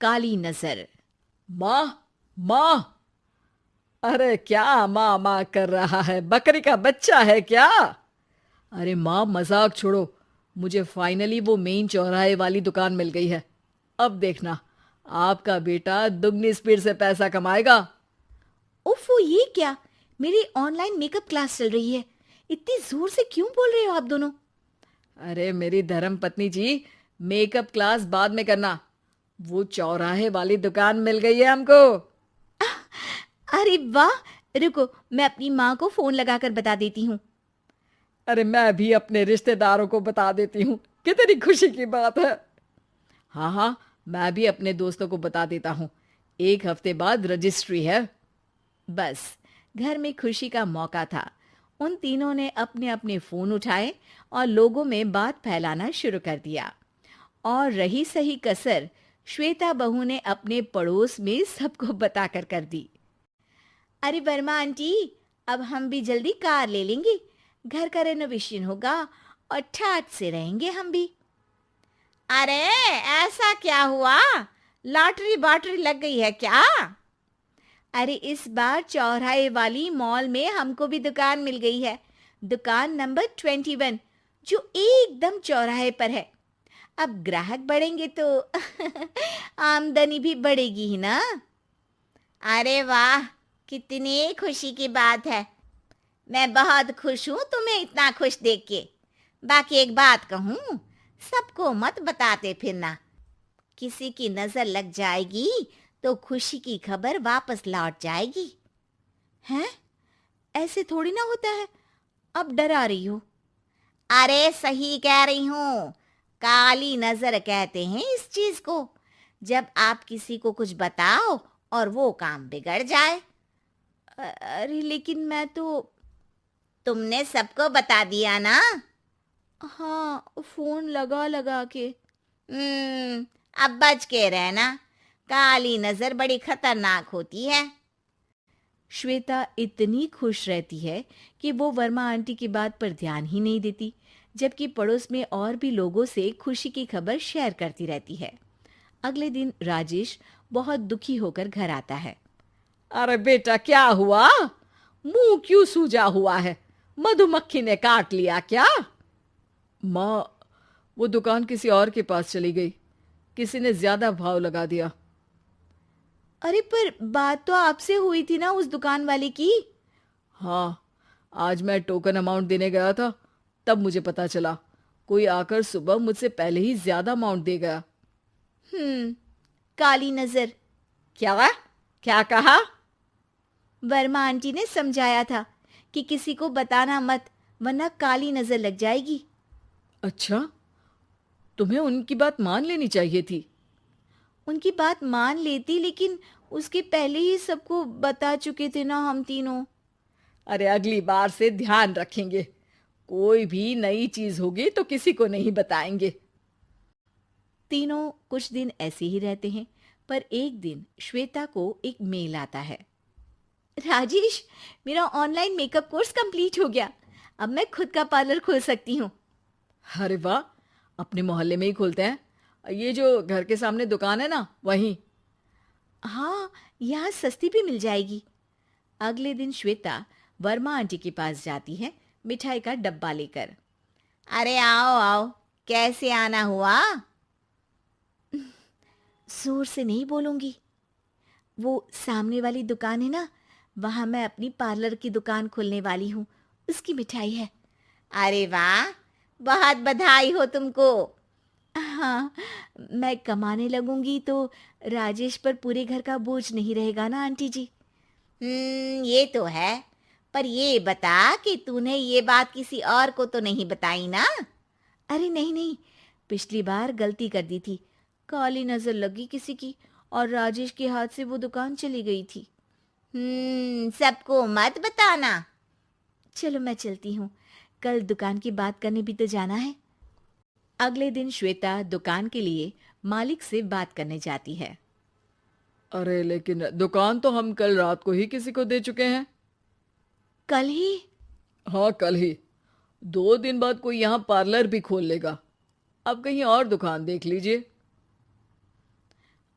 काली नजर। माँ, माँ। अरे क्या माँ माँ कर रहा है? बकरी का बच्चा है क्या? अरे माँ, मजाक छोड़ो। मुझे फाइनली वो मेन चौराहे वाली दुकान मिल गई है। अब देखना, आपका बेटा दुगनी स्पीड से पैसा कमाएगा। उफ़, ये क्या? मेरी ऑनलाइन मेकअप क्लास चल रही है। इतनी जोर से क्यों बोल रहे हो आप दोनों? अरे मेरी धर्म पत्नी जी, मेकअप क्लास बाद में करना। वो चौराहे वाली दुकान मिल गई है हमको। अरे वाह! रुको, मैं अपनी माँ को फोन लगाकर बता देती हूँ। अरे मैं भी अपने रिश्तेदारों को बता देती हूँ। कितनी खुशी की बात है। हाँ हाँ, मैं भी अपने दोस्तों को बता देता हूँ। 1 हफ्ते बाद रजिस्ट्री है। बस, घर में खुशी का मौका था। उन तीनों ने अपने अपने फोन उठाए और लोगों में बात फैलाना शुरू कर दिया। और रही सही कसर, श्वेता बहू ने अपने पड़ोस में सबको बताकर कर दी। अरे वर्मा आंटी, अब हम भी जल्दी कार ले लेंगे। घर का रेनोवेशन होगा और ठाट से रहेंगे हम भी। अरे, ऐसा क्या हुआ? लॉटरी बाटरी लग गई है क्या? अरे, इस बार चौराहे वाली मॉल में हमको भी दुकान मिल गई है। दुकान नंबर 21, जो एकदम चौराहे पर है। अब ग्राहक बढ़ेंगे तो आमदनी भी बढ़ेगी ही ना। अरे वाह, कितनी खुशी की बात है। मैं बहुत खुश हूँ तुम्हें इतना खुश देख के। बाकी एक बात कहूँ, सबको मत बताते फिरना। किसी की नजर लग जाएगी तो खुशी की खबर वापस लौट जाएगी। हैं? ऐसे थोड़ी ना होता है। अब डरा रही हो। अरे सही कह रही हूँ। काली नजर कहते हैं इस चीज को, जब आप किसी को कुछ बताओ और वो काम बिगड़ जाए। अरे लेकिन मैं तो। तुमने सबको बता दिया ना? हाँ, फोन लगा लगा के। अब बच के रहना। काली नजर बड़ी खतरनाक होती है। श्वेता इतनी खुश रहती है कि वो वर्मा आंटी की बात पर ध्यान ही नहीं देती, जबकि पड़ोस में और भी लोगों से खुशी की खबर शेयर करती रहती है। अगले दिन राजेश बहुत दुखी होकर घर आता है। अरे बेटा, क्या हुआ? मुंह क्यों सूजा हुआ है? मधुमक्खी ने काट लिया क्या? माँ, वो दुकान किसी और के पास चली गई। किसी ने ज्यादा भाव लगा दिया। अरे पर बात तो आपसे हुई थी ना उस दुकान वाले की। हाँ, आज मैं टोकन अमाउंट देने गया था, तब मुझे पता चला। कोई आकर सुबह मुझसे पहले ही ज्यादा अमाउंट दे गया। हम्म, काली नजर। क्या? क्या कहा? वर्मा आंटी ने समझाया था कि किसी को बताना मत, वरना काली नजर लग जाएगी। अच्छा, तुम्हें उनकी बात मान लेनी चाहिए थी। उनकी बात मान लेती, लेकिन उसके पहले ही सबको बता चुके थे ना हम तीनों। अरे अगली बार से ध्यान रखेंगे। कोई भी नई चीज होगी तो किसी को नहीं बताएंगे। तीनों कुछ दिन ऐसे ही रहते हैं, पर एक दिन श्वेता को एक मेल आता है। राजेश, मेरा ऑनलाइन मेकअप कोर्स कंप्लीट हो गया। अब मैं खुद का पार्लर खोल सकती हूँ। अरे वाह, अपने मोहल्ले में ही खोलते हैं। ये जो घर के सामने दुकान है ना, वहीं। हाँ, यहाँ सस्ती भी मिल जाएगी। अगले दिन श्वेता वर्मा आंटी के पास जाती है, मिठाई का डब्बा लेकर। अरे आओ आओ, कैसे आना हुआ? जोर से नहीं बोलूंगी। वो सामने वाली दुकान है ना, वहां मैं अपनी पार्लर की दुकान खोलने वाली हूँ। उसकी मिठाई है। अरे वाह, बहुत बधाई हो तुमको। हाँ, मैं कमाने लगूंगी तो राजेश पर पूरे घर का बोझ नहीं रहेगा ना आंटी जी। ये तो है। पर ये बता कि तूने ये बात किसी और को तो नहीं बताई ना? अरे नहीं नहीं, पिछली बार गलती कर दी थी। काली नजर लगी किसी की और राजेश के हाथ से वो दुकान चली गई थी। सबको मत बताना। चलो मैं चलती हूँ, कल दुकान की बात करने भी तो जाना है। अगले दिन श्वेता दुकान के लिए मालिक से बात करने जाती है। अरे लेकिन दुकान तो हम कल रात को ही किसी को दे चुके हैं। कल ही? हाँ, कल ही। 2 दिन बाद कोई यहाँ पार्लर भी खोल लेगा। अब कहीं और दुकान देख लीजिए।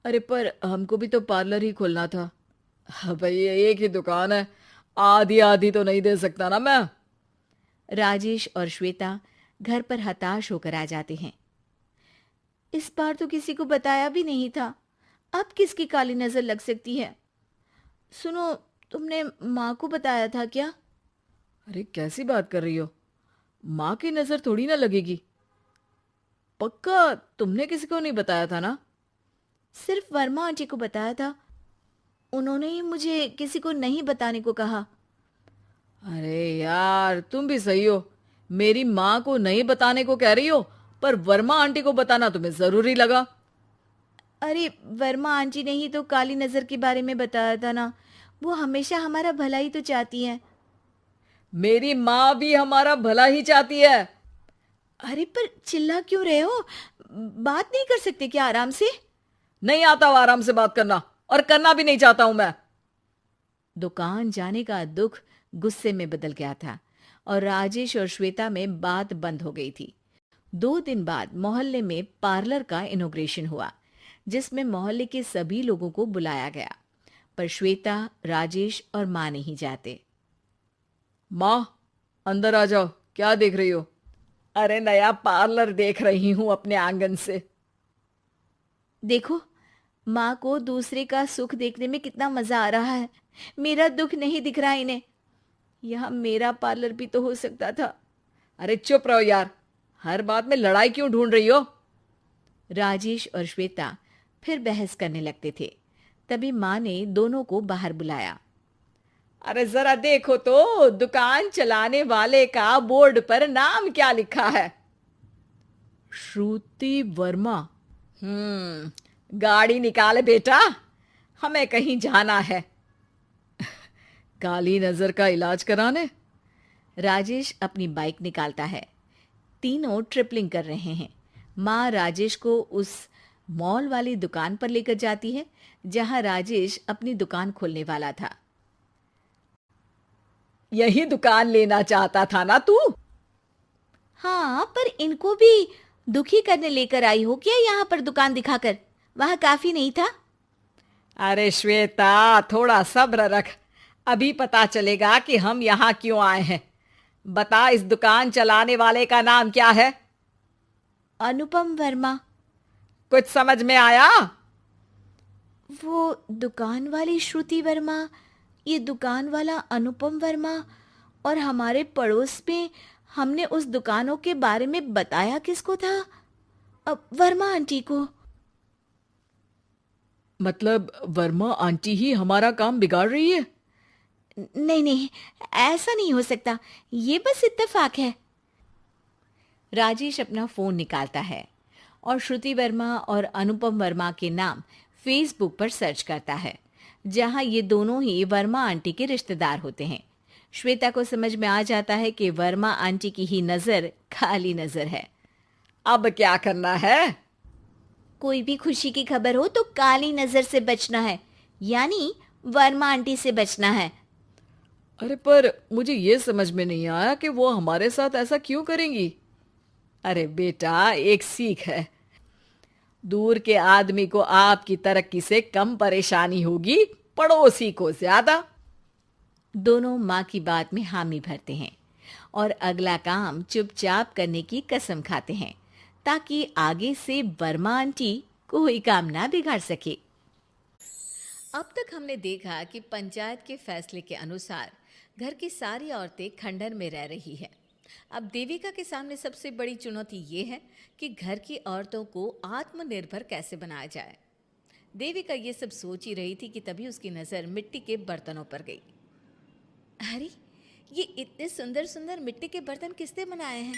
अरे पर हमको भी तो पार्लर ही खोलना था। हाँ भाई, ये एक ही दुकान है, आधी आधी तो नहीं दे सकता ना मैं। राजेश और श्वेता घर पर हताश होकर आ जाते हैं। इस बार तो किसी को बताया भी नहीं था, अब किसकी काली नजर लग सकती है। सुनो, तुमने माँ को बताया था क्या? अरे कैसी बात कर रही हो? माँ की नजर थोड़ी ना लगेगी। पक्का तुमने किसी को नहीं बताया था ना? सिर्फ वर्मा आंटी को बताया था, उन्होंने ही मुझे किसी को नहीं बताने को कहा। अरे यार, तुम भी सही हो। मेरी माँ को नहीं बताने को कह रही हो, पर वर्मा आंटी को बताना तुम्हें जरूरी लगा। अरे वर्मा आंटी ने ही तो काली नजर के बारे में बताया था ना, वो हमेशा हमारा भला ही तो चाहती हैं। मेरी माँ भी हमारा भला ही चाहती है। अरे पर चिल्ला क्यों रहे हो? बात नहीं कर सकते क्या आराम से? नहीं आता वो आराम से बात करना, और करना भी नहीं चाहता हूं मैं। दुकान जाने का दुख गुस्से में बदल गया था और राजेश और श्वेता में बात बंद हो गई थी। 2 दिन बाद मोहल्ले में पार्लर का इनॉग्रेशन हुआ, जिसमें मोहल्ले के सभी लोगों को बुलाया गया, पर श्वेता, राजेश और माँ नहीं जाते। माँ, अंदर आ जाओ, क्या देख रही हो? अरे नया पार्लर देख रही हूं अपने आंगन से। देखो, माँ को दूसरे का सुख देखने में कितना मजा आ रहा है, मेरा दुख नहीं दिख रहा इन्हें। यह मेरा पार्लर भी तो हो सकता था। अरे चुप रहो यार, हर बात में लड़ाई क्यों ढूंढ रही हो? राजेश और श्वेता फिर बहस करने लगते थे। तभी माँ ने दोनों को बाहर बुलाया। अरे जरा देखो तो, दुकान चलाने वाले का बोर्ड पर नाम क्या लिखा है? श्रुति वर्मा। गाड़ी निकाले बेटा, हमें कहीं जाना है। काली नजर का इलाज कराने? राजेश अपनी बाइक निकालता है। तीनों ट्रिपलिंग कर रहे हैं। माँ राजेश को उस मॉल वाली दुकान पर लेकर जाती है जहां राजेश अपनी दुकान खोलने वाला था। यही दुकान लेना चाहता था ना तू? हाँ, पर इनको भी दुखी करने लेकर आई हो क्या यहाँ पर दुकान दिखाकर? वहाँ काफी नहीं था? अरे श्वेता, थोड़ा सब्र रख, अभी पता चलेगा कि हम यहाँ क्यों आए हैं। बता, इस दुकान चलाने वाले का नाम क्या है? अनुपम वर्मा। कुछ समझ में आया? वो दुकान वाली श्रुति वर्मा, ये दुकान वाला अनुपम वर्मा, और हमारे पड़ोस में हमने उस दुकानों के बारे में बताया किसको था? अब वर्मा आंटी को। मतलब वर्मा आंटी ही हमारा काम बिगाड़ रही है? नहीं नहीं, ऐसा नहीं हो सकता, ये बस इत्तेफाक है। राजेश अपना फोन निकालता है और श्रुति वर्मा और अनुपम वर्मा के नाम फेसबुक पर सर्च करता है, जहां ये दोनों ही वर्मा आंटी के रिश्तेदार होते हैं। श्वेता को समझ में आ जाता है कि वर्मा आंटी की ही नजर खाली नजर है। अब क्या करना है? कोई भी खुशी की खबर हो तो काली नजर से बचना है, यानी वर्मा आंटी से बचना है। अरे पर मुझे ये समझ में नहीं आया कि वो हमारे साथ ऐसा क्यों करेंगी। अरे बेटा, एक सीख है, दूर के आदमी को आपकी तरक्की से कम परेशानी होगी, पड़ोसी को ज्यादा। दोनों माँ की बात में हामी भरते हैं और अगला काम चुपचाप करने की कसम खाते हैं, ताकि आगे से वर्मा आंटी कोई काम ना बिगाड़ सके। अब तक हमने देखा कि पंचायत के फैसले के अनुसार घर की सारी औरतें खंडर में रह रही है। अब देविका के सामने सबसे बड़ी चुनौती ये है कि घर की औरतों को आत्मनिर्भर कैसे बनाया जाए। देविका ये सब सोच ही रही थी कि तभी उसकी नज़र मिट्टी के बर्तनों पर गई। अरे, ये इतने सुंदर सुंदर मिट्टी के बर्तन किसने बनाए हैं?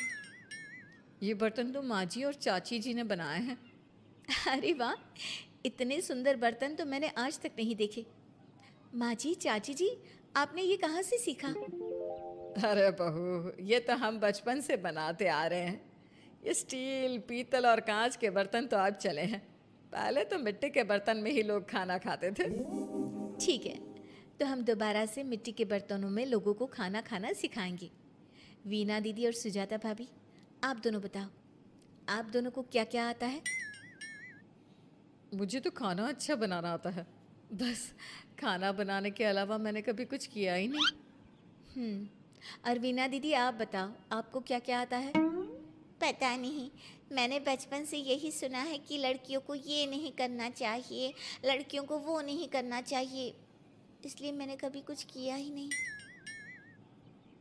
ये बर्तन तो माँ जी और चाची जी ने बनाए हैं। अरे वाह, इतने सुंदर बर्तन तो मैंने आज तक नहीं देखे। माँ जी, चाची जी, आपने ये कहाँ से सीखा? अरे बहू, ये तो हम बचपन से बनाते आ रहे हैं। ये स्टील, पीतल और कांच के बर्तन तो अब चले हैं, पहले तो मिट्टी के बर्तन में ही लोग खाना खाते थे। ठीक है, तो हम दोबारा से मिट्टी के बर्तनों में लोगों को खाना खाना सिखाएंगे। वीना दीदी और सुजाता भाभी, आप दोनों बताओ, आप दोनों को क्या क्या आता है? मुझे तो खाना अच्छा बनाना आता है, बस खाना बनाने के अलावा मैंने कभी कुछ किया ही नहीं। और वीना दीदी आप बताओ, आपको क्या क्या आता है? पता नहीं, मैंने बचपन से यही सुना है कि लड़कियों को ये नहीं करना चाहिए, लड़कियों को वो नहीं करना चाहिए, इसलिए मैंने कभी कुछ किया ही नहीं।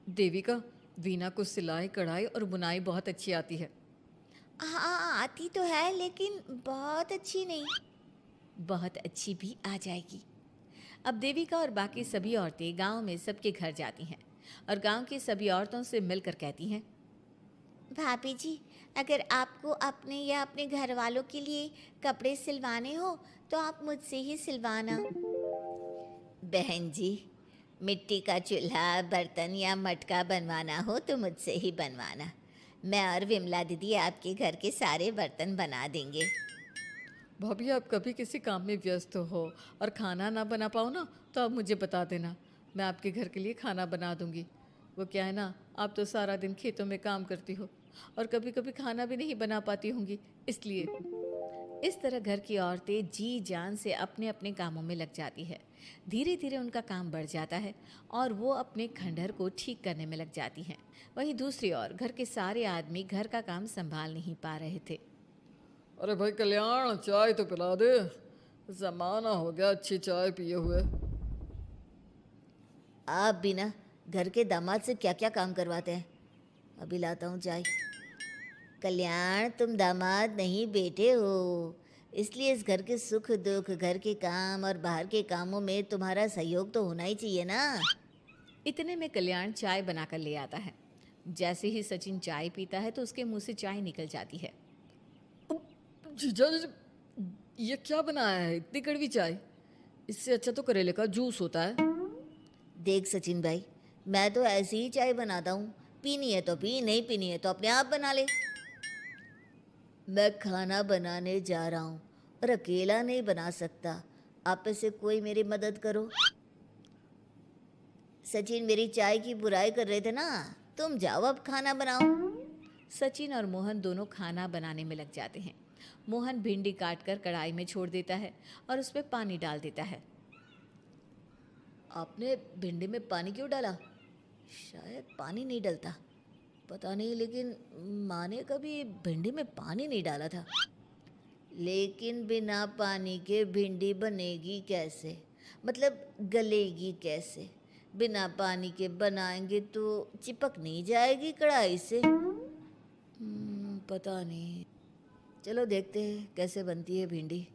देविका, वीना को सिलाई कढ़ाई और बुनाई बहुत अच्छी आती है। हाँ आती तो है, लेकिन बहुत अच्छी नहीं। बहुत अच्छी भी आ जाएगी। अब देविका और बाकी सभी औरतें गांव में सबके घर जाती हैं और गांव की सभी औरतों से मिलकर कहती हैं, भाभी जी, अगर आपको अपने या अपने घर वालों के लिए कपड़े सिलवाने हो तो आप मुझसे ही सिलवाना। बहन जी, मिट्टी का चूल्हा, बर्तन या मटका बनवाना हो तो मुझसे ही बनवाना। मैं और विमला दीदी आपके घर के सारे बर्तन बना देंगे। भाभी, आप कभी किसी काम में व्यस्त हो और खाना ना बना पाओ ना, तो आप मुझे बता देना, मैं आपके घर के लिए खाना बना दूंगी। वो क्या है ना, आप तो सारा दिन खेतों में काम करती हो और कभी कभी खाना भी नहीं बना पाती होंगी, इसलिए। इस तरह घर की औरतें जी जान से अपने अपने कामों में लग जाती है। धीरे धीरे उनका काम बढ़ जाता है और वो अपने खंडहर को ठीक करने में लग जाती हैं। वहीं दूसरी ओर घर के सारे आदमी घर का काम संभाल नहीं पा रहे थे। अरे भाई कल्याण, चाय तो पिला दे, जमाना हो गया अच्छी चाय पिए हुए। आप भी ना घर के दामाद से क्या क्या काम करवाते हैं। अभी लाता हूँ चाय। कल्याण, तुम दामाद नहीं बेटे हो, इसलिए इस घर के सुख दुख, घर के काम और बाहर के कामों में तुम्हारा सहयोग तो होना ही चाहिए ना। इतने में कल्याण चाय बनाकर ले आता है। जैसे ही सचिन चाय पीता है तो उसके मुंह से चाय निकल जाती है। जीजा जी, ये क्या बनाया है, इतनी कड़वी चाय? इससे अच्छा तो करेले का जूस होता है। देख सचिन भाई, मैं तो ऐसी ही चाय बनाता हूँ, पीनी है तो पी, नहीं पीनी है तो अपने आप बना ले। मैं खाना बनाने जा रहा हूँ और अकेला नहीं बना सकता, आप में से कोई मेरी मदद करो। सचिन मेरी चाय की बुराई कर रहे थे ना, तुम जाओ अब खाना बनाओ। सचिन और मोहन दोनों खाना बनाने में लग जाते हैं। मोहन भिंडी काटकर कढ़ाई में छोड़ देता है और उसमें पानी डाल देता है। आपने भिंडी में पानी क्यों डाला? शायद पानी नहीं डलता, पता नहीं, लेकिन माँ ने कभी भिंडी में पानी नहीं डाला था। लेकिन बिना पानी के भिंडी बनेगी कैसे, मतलब गलेगी कैसे? बिना पानी के बनाएंगे तो चिपक नहीं जाएगी कढ़ाई से? पता नहीं, चलो देखते हैं कैसे बनती है भिंडी।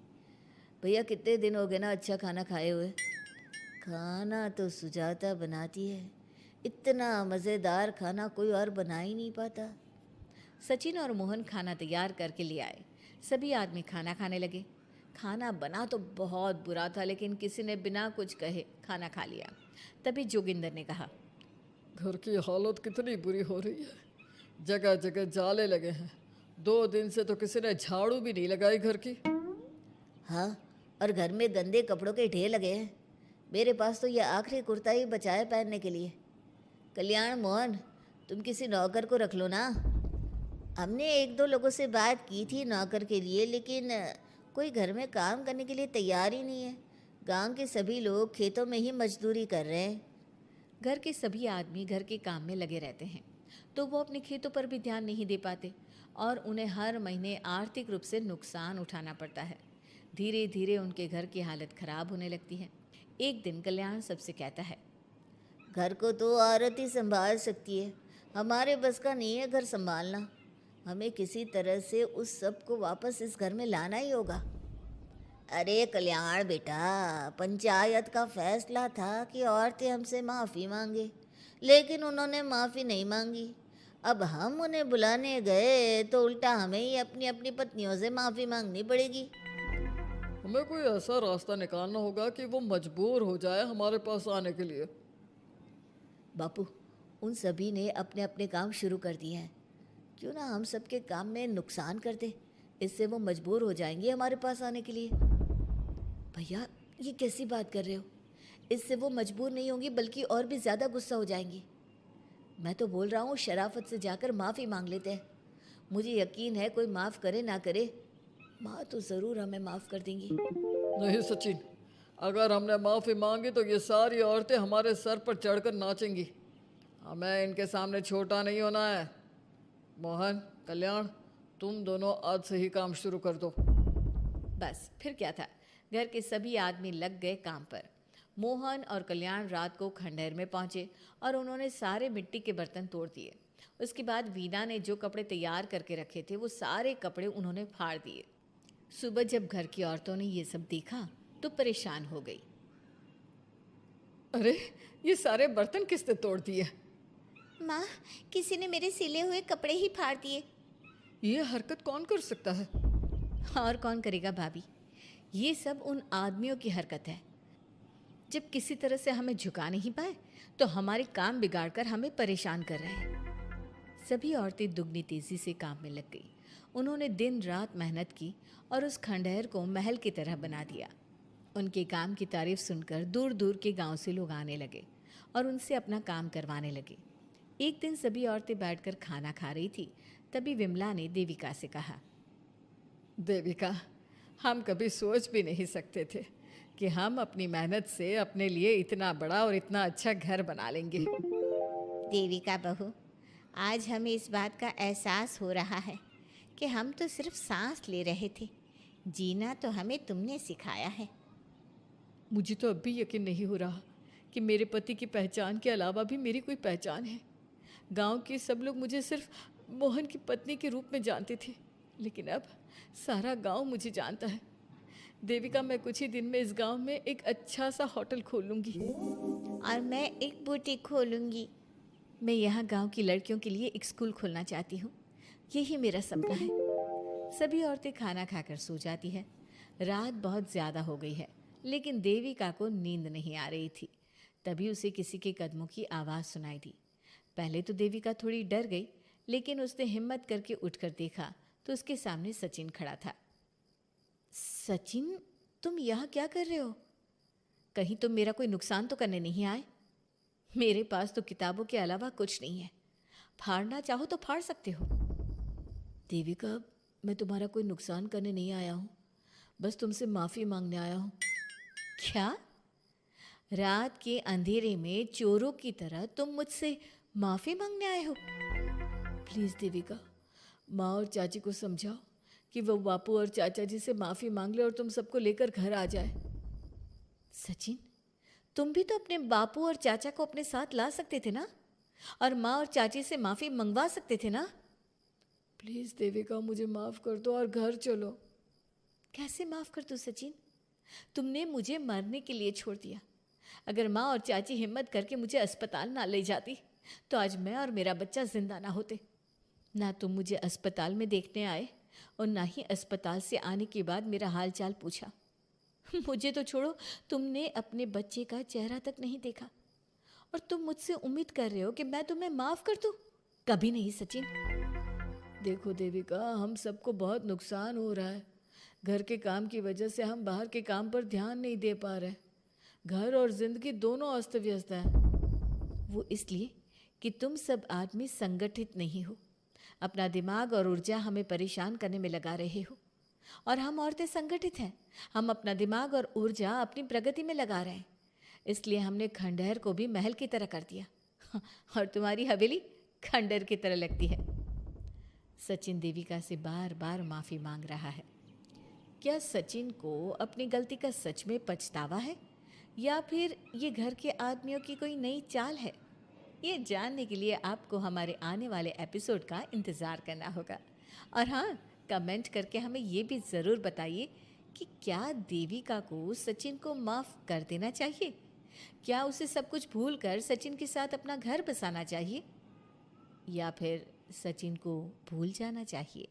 भैया कितने दिन हो गए ना अच्छा खाना खाए हुए। खाना तो सुजाता बनाती है, इतना मज़ेदार खाना कोई और बना ही नहीं पाता। सचिन और मोहन खाना तैयार करके ले आए। सभी आदमी खाना खाने लगे। खाना बना तो बहुत बुरा था, लेकिन किसी ने बिना कुछ कहे खाना खा लिया। तभी जोगिंदर ने कहा, घर की हालत कितनी बुरी हो रही है, जगह जगह जाले लगे हैं, 2 दिन से तो किसी ने झाड़ू भी नहीं लगाई घर की। हाँ, और घर में गंदे कपड़ों के ढेर लगे हैं। मेरे पास तो यह आखिरी कुर्ता ही बचा है पहनने के लिए। कल्याण, मोहन, तुम किसी नौकर को रख लो ना। हमने 1-2 लोगों से बात की थी नौकर के लिए, लेकिन कोई घर में काम करने के लिए तैयार ही नहीं है। गांव के सभी लोग खेतों में ही मजदूरी कर रहे हैं। घर के सभी आदमी घर के काम में लगे रहते हैं, तो वो अपने खेतों पर भी ध्यान नहीं दे पाते और उन्हें हर महीने आर्थिक रूप से नुकसान उठाना पड़ता है। धीरे धीरे उनके घर की हालत खराब होने लगती है। एक दिन कल्याण सबसे कहता है, घर को तो औरत ही संभाल सकती है, हमारे बस का नहीं है घर संभालना। हमें किसी तरह से उस सब को वापस इस घर में लाना ही होगा। अरे कल्याण बेटा, पंचायत का फैसला था कि औरतें हमसे माफ़ी मांगे, लेकिन उन्होंने माफ़ी नहीं मांगी। अब हम उन्हें बुलाने गए तो उल्टा हमें ही अपनी अपनी पत्नियों से माफ़ी मांगनी पड़ेगी। हमें कोई ऐसा रास्ता निकालना होगा कि वो मजबूर हो जाए हमारे पास आने के लिए। बापू, उन सभी ने अपने अपने काम शुरू कर दिए हैं, क्यों ना हम सबके काम में नुकसान कर दें, इससे वो मजबूर हो जाएंगे हमारे पास आने के लिए। भैया, ये कैसी बात कर रहे हो? इससे वो मजबूर नहीं होंगी बल्कि और भी ज़्यादा गुस्सा हो जाएंगी। मैं तो बोल रहा हूँ शराफत से जाकर माफ़ी मांग लेते हैं। मुझे यकीन है कोई माफ़ करे ना करे, माँ तो ज़रूर हमें माफ़ कर देंगी। नहीं सचिन, अगर हमने माफ़ी मांगी तो ये सारी औरतें हमारे सर पर चढ़कर नाचेंगी। हमें इनके सामने छोटा नहीं होना है। मोहन, कल्याण, तुम दोनों आज से ही काम शुरू कर दो। बस फिर क्या था, घर के सभी आदमी लग गए काम पर। मोहन और कल्याण रात को खंडहर में पहुंचे और उन्होंने सारे मिट्टी के बर्तन तोड़ दिए। उसके बाद वीना ने जो कपड़े तैयार करके रखे थे वो सारे कपड़े उन्होंने फाड़ दिए। सुबह जब घर की औरतों ने ये सब देखा तो परेशान हो गई। अरे, ये सारे बर्तन किसने तोड़ दिए? माँ, किसी ने मेरे सिले हुए कपड़े ही फाड़ दिए। ये हरकत कौन कर सकता है? और कौन करेगा भाभी, ये सब उन आदमियों की हरकत है। जब किसी तरह से हमें झुका नहीं पाए तो हमारे काम बिगाड़कर हमें परेशान कर रहे हैं। सभी औरतें दुगनी तेजी से काम में लग गई। उन्होंने दिन रात मेहनत की और उस खंडहर को महल की तरह बना दिया। उनके काम की तारीफ सुनकर दूर दूर के गांव से लोग आने लगे और उनसे अपना काम करवाने लगे। एक दिन सभी औरतें बैठकर खाना खा रही थी, तभी विमला ने देविका से कहा, देविका, हम कभी सोच भी नहीं सकते थे कि हम अपनी मेहनत से अपने लिए इतना बड़ा और इतना अच्छा घर बना लेंगे। देविका बहू, आज हमें इस बात का एहसास हो रहा है कि हम तो सिर्फ सांस ले रहे थे, जीना तो हमें तुमने सिखाया है। मुझे तो अब भी यकीन नहीं हो रहा कि मेरे पति की पहचान के अलावा भी मेरी कोई पहचान है। गांव के सब लोग मुझे सिर्फ मोहन की पत्नी के रूप में जानते थे, लेकिन अब सारा गांव मुझे जानता है। देविका, मैं कुछ ही दिन में इस गांव में एक अच्छा सा होटल खोल लूँगी। और मैं एक बुटीक खोलूँगी। मैं यहाँ गांव की लड़कियों के लिए एक स्कूल खोलना चाहती हूँ, यही मेरा सपना है। सभी औरतें खाना खाकर सो जाती है। रात बहुत ज़्यादा हो गई है, लेकिन देविका को नींद नहीं आ रही थी। तभी उसे किसी के कदमों की आवाज़ सुनाई दी। पहले तो देविका थोड़ी डर गई, लेकिन उसने हिम्मत करके उठकर देखा तो उसके सामने सचिन खड़ा था। सचिन, तुम यहाँ क्या कर रहे हो? कहीं तुम मेरा कोई नुकसान तो करने नहीं आए? मेरे पास तो किताबों के अलावा कुछ नहीं है, फाड़ना चाहो तो फाड़ सकते हो। देविका, मैं तुम्हारा कोई नुकसान करने नहीं आया हूँ, बस तुमसे माफ़ी मांगने आया हूँ। क्या? रात के अंधेरे में चोरों की तरह तुम मुझसे माफ़ी मांगने आए हो? प्लीज़ देविका, माँ और चाची को समझाओ कि वो बापू और चाचा जी से माफ़ी मांग ले और तुम सबको लेकर घर आ जाए। सचिन, तुम भी तो अपने बापू और चाचा को अपने साथ ला सकते थे ना, और माँ और चाची से माफ़ी मंगवा सकते थे ना। प्लीज़ देविका, मुझे माफ़ कर दो और घर चलो। कैसे माफ़ कर दूँ सचिन? तुमने मुझे मरने के लिए छोड़ दिया। अगर माँ और चाची हिम्मत करके मुझे अस्पताल ना ले जाती तो आज मैं और मेरा बच्चा जिंदा ना होते। ना तुम मुझे अस्पताल में देखने आए और ना ही अस्पताल से आने के बाद मेरा हाल चाल पूछा। मुझे तो छोड़ो, तुमने अपने बच्चे का चेहरा तक नहीं देखा, और तुम मुझसे उम्मीद कर रहे हो कि मैं तुम्हें माफ़ कर दूँ? कभी नहीं सचिन। देखो देविका, हम सबको बहुत नुकसान हो रहा है। घर के काम की वजह से हम बाहर के काम पर ध्यान नहीं दे पा रहे। घर और जिंदगी दोनों अस्त व्यस्त है। वो इसलिए कि तुम सब आदमी संगठित नहीं हो। अपना दिमाग और ऊर्जा हमें परेशान करने में लगा रहे हो, और हम औरतें संगठित हैं। हम अपना दिमाग और ऊर्जा अपनी प्रगति में लगा रहे हैं। इसलिए हमने खंडहर को भी महल की तरह कर दिया, और तुम्हारी हवेली खंडहर की तरह लगती है। सचिन देविका से बार बार माफ़ी मांग रहा है। क्या सचिन को अपनी गलती का सच में पछतावा है, या फिर ये घर के आदमियों की कोई नई चाल है? ये जानने के लिए आपको हमारे आने वाले एपिसोड का इंतज़ार करना होगा। और हाँ, कमेंट करके हमें ये भी ज़रूर बताइए कि क्या देविका को सचिन को माफ़ कर देना चाहिए? क्या उसे सब कुछ भूल कर सचिन के साथ अपना घर बसाना चाहिए, या फिर सचिन को भूल जाना चाहिए?